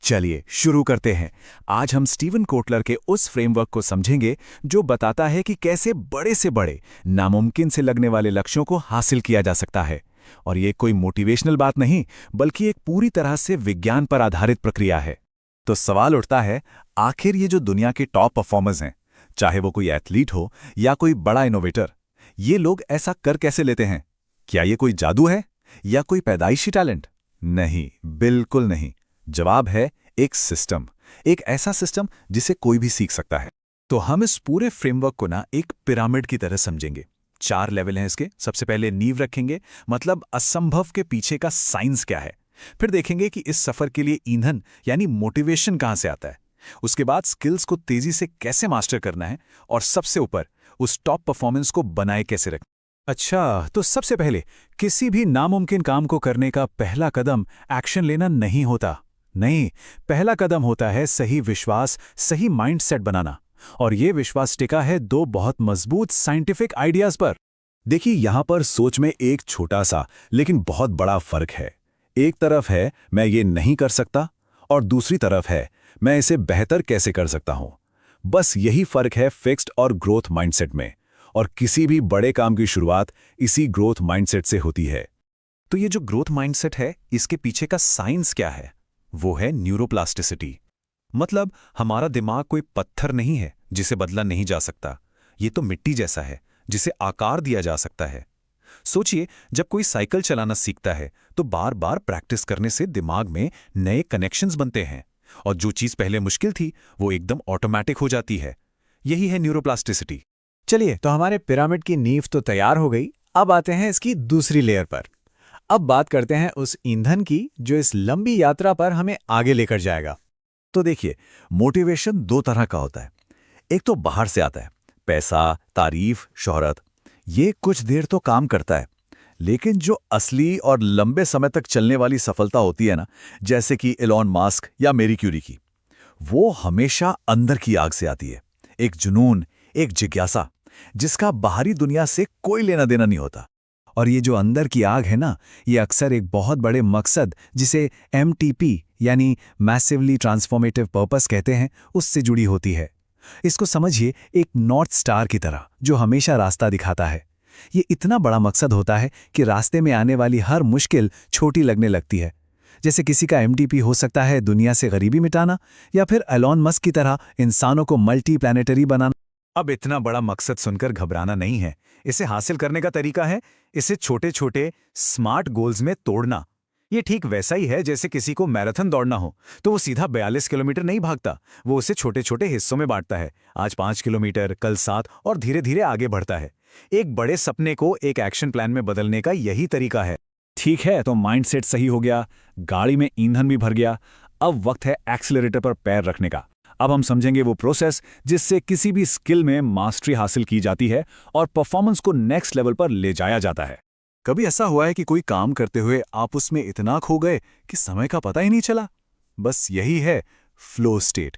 चलिए शुरू करते हैं। आज हम स्टीवन कोटलर के उस फ्रेमवर्क को समझेंगे जो बताता है कि कैसे बड़े से बड़े, नामुमकिन से लगने वाले लक्ष्यों को हासिल किया जा सकता है। और ये कोई मोटिवेशनल बात नहीं, बल्कि एक पूरी तरह से विज्ञान पर आधारित प्रक्रिया है। तो सवाल उठता है, आखिर ये जो दुनिया के टॉप परफॉर्मर्स हैं, चाहे वो कोई एथलीट हो या कोई बड़ा इनोवेटर, ये लोग ऐसा कर कैसे लेते हैं? क्या ये कोई जादू है या कोई पैदाइशी टैलेंट? नहीं, बिल्कुल नहीं। जवाब है एक सिस्टम, एक ऐसा सिस्टम जिसे कोई भी सीख सकता है। तो हम इस पूरे फ्रेमवर्क को एक पिरामिड की तरह समझेंगे। 4 लेवल हैं इसके। सबसे पहले नींव रखेंगे, मतलब असंभव के पीछे का साइंस क्या है। फिर देखेंगे कि इस सफर के लिए ईंधन यानी मोटिवेशन कहां से आता है। उसके बाद स्किल्स को तेजी से कैसे मास्टर करना है, और सबसे ऊपर उस टॉप परफॉर्मेंस को बनाए कैसे रखें। अच्छा, तो सबसे पहले किसी भी नामुमकिन काम को करने का पहला कदम एक्शन लेना नहीं होता। नहीं, पहला कदम होता है सही विश्वास, सही माइंडसेट बनाना। और ये विश्वास टिका है 2 बहुत मजबूत साइंटिफिक आइडियाज पर। देखिए, यहां पर सोच में एक छोटा सा लेकिन बहुत बड़ा फर्क है। एक तरफ है मैं ये नहीं कर सकता, और दूसरी तरफ है मैं इसे बेहतर कैसे कर सकता हूं। बस यही फर्क है फिक्स्ड और ग्रोथ माइंडसेट में। और किसी भी बड़े काम की शुरुआत इसी ग्रोथ माइंडसेट से होती है। तो ये जो ग्रोथ माइंडसेट है, इसके पीछे का साइंस क्या है? वो है न्यूरोप्लास्टिसिटी। मतलब हमारा दिमाग कोई पत्थर नहीं है जिसे बदला नहीं जा सकता। ये तो मिट्टी जैसा है जिसे आकार दिया जा सकता है। सोचिए, जब कोई साइकिल चलाना सीखता है तो बार बार प्रैक्टिस करने से दिमाग में नए कनेक्शंस बनते हैं, और जो चीज पहले मुश्किल थी वो एकदम ऑटोमेटिक हो जाती है। यही है न्यूरोप्लास्टिसिटी। चलिए, तो हमारे पिरामिड की नींव तो तैयार हो गई। अब आते हैं इसकी दूसरी लेयर पर। अब बात करते हैं उस ईंधन की जो इस लंबी यात्रा पर हमें आगे लेकर जाएगा। तो देखिए, मोटिवेशन 2 तरह का होता है। एक तो बाहर से आता है, पैसा, तारीफ, शोहरत। ये कुछ देर तो काम करता है, लेकिन जो असली और लंबे समय तक चलने वाली सफलता होती है ना, जैसे कि एलॉन मस्क या मैरी क्यूरी की, वो हमेशा अंदर की आग से आती है। एक जुनून, एक जिज्ञासा, जिसका बाहरी दुनिया से कोई लेना देना नहीं होता। और ये जो अंदर की आग है ना, ये अक्सर एक बहुत बड़े मकसद, जिसे MTP यानी मैसिवली ट्रांसफॉर्मेटिव पर्पस कहते हैं, उससे जुड़ी होती है। इसको समझिए एक नॉर्थ स्टार की तरह जो हमेशा रास्ता दिखाता है। ये इतना बड़ा मकसद होता है कि रास्ते में आने वाली हर मुश्किल छोटी लगने लगती है। जैसे किसी का MTP हो सकता है दुनिया से गरीबी मिटाना, या फिर एलॉन मस्क की तरह इंसानों को मल्टी प्लैनेटरी बनाना। अब इतना बड़ा मकसद सुनकर घबराना नहीं है। इसे हासिल करने का तरीका है इसे छोटे छोटे स्मार्ट गोल्स में तोड़ना। ये ठीक वैसा ही है जैसे किसी को मैराथन दौड़ना हो तो वो सीधा 42 किलोमीटर नहीं भागता, वो उसे छोटे छोटे हिस्सों में बांटता है। आज 5 किलोमीटर, कल 7, और धीरे धीरे आगे बढ़ता है। एक बड़े सपने को एक एक्शन प्लान में बदलने का यही तरीका है। ठीक है, तो माइंडसेट सही हो गया, गाड़ी में ईंधन भी भर गया। अब वक्त है एक्सीलरेटर पर पैर रखने का। अब हम समझेंगे वो प्रोसेस जिससे किसी भी स्किल में मास्टरी हासिल की जाती है और परफॉर्मेंस को नेक्स्ट लेवल पर ले जाया जाता है। कभी ऐसा हुआ है कि कोई काम करते हुए आप उसमें इतना खो गए कि समय का पता ही नहीं चला? बस यही है फ्लो स्टेट।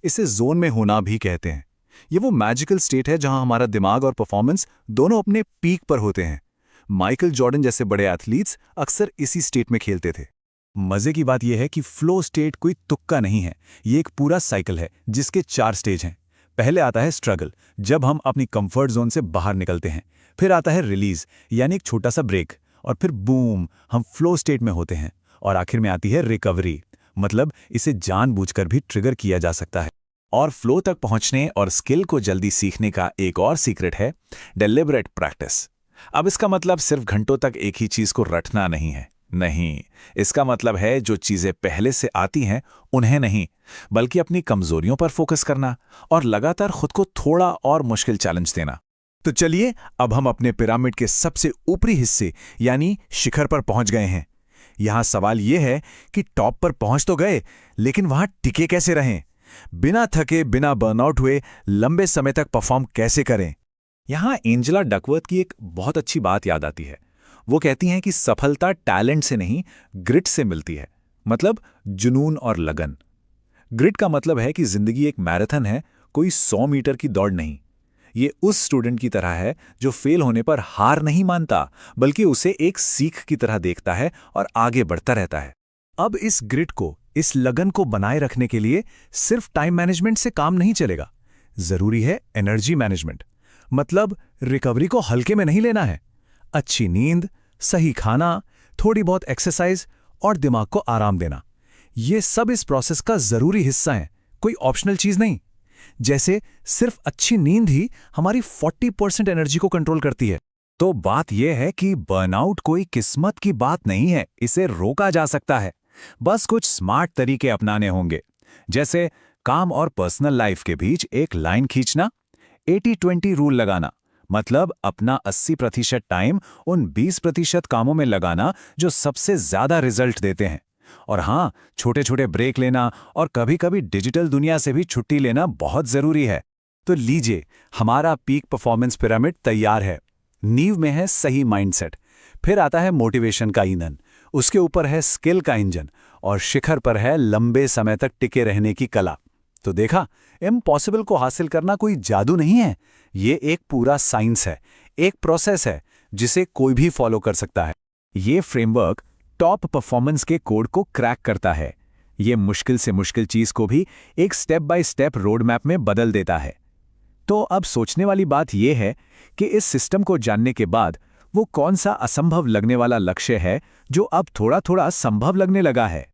इसे जोन में होना भी कहते हैं। ये वो मैजिकल स्टेट है जहां हमारा दिमाग और परफॉर्मेंस दोनों अपने पीक पर होते हैं। माइकल जॉर्डन जैसे बड़े एथलीट्स अक्सर इसी स्टेट में खेलते थे। मजे की बात यह है कि फ्लो स्टेट कोई तुक्का नहीं है। ये एक पूरा साइकिल है जिसके 4 स्टेज हैं। पहले आता है स्ट्रगल, जब हम अपनी कंफर्ट जोन से बाहर निकलते हैं। फिर आता है रिलीज, यानी एक छोटा सा ब्रेक, और फिर बूम, हम फ्लो स्टेट में होते हैं। और आखिर में आती है रिकवरी, मतलब इसे जानबूझकर भी ट्रिगर किया जा सकता है। और फ्लो तक पहुंचने और स्किल को जल्दी सीखने का एक और सीक्रेट है डेलिबरेट प्रैक्टिस। अब इसका मतलब सिर्फ घंटों तक एक ही चीज को रटना नहीं है। नहीं, इसका मतलब है जो चीजें पहले से आती हैं उन्हें नहीं, बल्कि अपनी कमजोरियों पर फोकस करना और लगातार खुद को थोड़ा और मुश्किल चैलेंज देना। तो चलिए, अब हम अपने पिरामिड के सबसे ऊपरी हिस्से यानी शिखर पर पहुंच गए हैं। यहां सवाल यह है कि टॉप पर पहुंच तो गए, लेकिन वहां टिके कैसे रहें? बिना थके, बिना बर्नआउट हुए लंबे समय तक परफॉर्म कैसे करें? यहां एंजेला डकवर्थ की एक बहुत अच्छी बात याद आती है। वो कहती हैं कि सफलता टैलेंट से नहीं, ग्रिट से मिलती है। मतलब जुनून और लगन। ग्रिट का मतलब है कि जिंदगी एक मैराथन है, कोई 100 मीटर की दौड़ नहीं। ये उस स्टूडेंट की तरह है जो फेल होने पर हार नहीं मानता, बल्कि उसे एक सीख की तरह देखता है और आगे बढ़ता रहता है। अब इस ग्रिट को इस लगन को बनाए रखने के लिए सिर्फ टाइम मैनेजमेंट से काम नहीं चलेगा। जरूरी है एनर्जी मैनेजमेंट। मतलब रिकवरी को हल्के में नहीं लेना है। अच्छी नींद, सही खाना, थोड़ी बहुत एक्सरसाइज और दिमाग को आराम देना, ये सब इस प्रोसेस का जरूरी हिस्सा है, कोई ऑप्शनल चीज नहीं। जैसे सिर्फ अच्छी नींद ही हमारी 40% एनर्जी को कंट्रोल करती है। तो बात यह है कि बर्नआउट कोई किस्मत की बात नहीं है, इसे रोका जा सकता है। बस कुछ स्मार्ट तरीके अपनाने होंगे, जैसे काम और पर्सनल लाइफ के बीच एक लाइन खींचना, 80-20 रूल लगाना, मतलब अपना 80% टाइम उन 20% कामों में लगाना जो सबसे ज्यादा रिजल्ट देते हैं। और हाँ, छोटे छोटे ब्रेक लेना और कभी कभी डिजिटल दुनिया से भी छुट्टी लेना बहुत जरूरी है। तो लीजिए, हमारा पीक परफॉर्मेंस पिरामिड तैयार है। नींव में है सही माइंडसेट, फिर आता है मोटिवेशन का ईंधन, उसके ऊपर है स्किल का इंजन, और शिखर पर है लंबे समय तक टिके रहने की कला। तो देखा, इम्पॉसिबल को हासिल करना कोई जादू नहीं है, ये एक पूरा साइंस है, एक प्रोसेस है जिसे कोई भी फॉलो कर सकता है। ये फ्रेमवर्क टॉप परफॉर्मेंस के कोड को क्रैक करता है। ये मुश्किल से मुश्किल चीज को भी एक step by step road map में बदल देता है। तो अब सोचने वाली बात यह है कि इस सिस्टम को जानने के बाद वो कौन सा असंभव लगने वाला लक्ष्य है जो अब थोड़ा थोड़ा संभव लगने लगा है।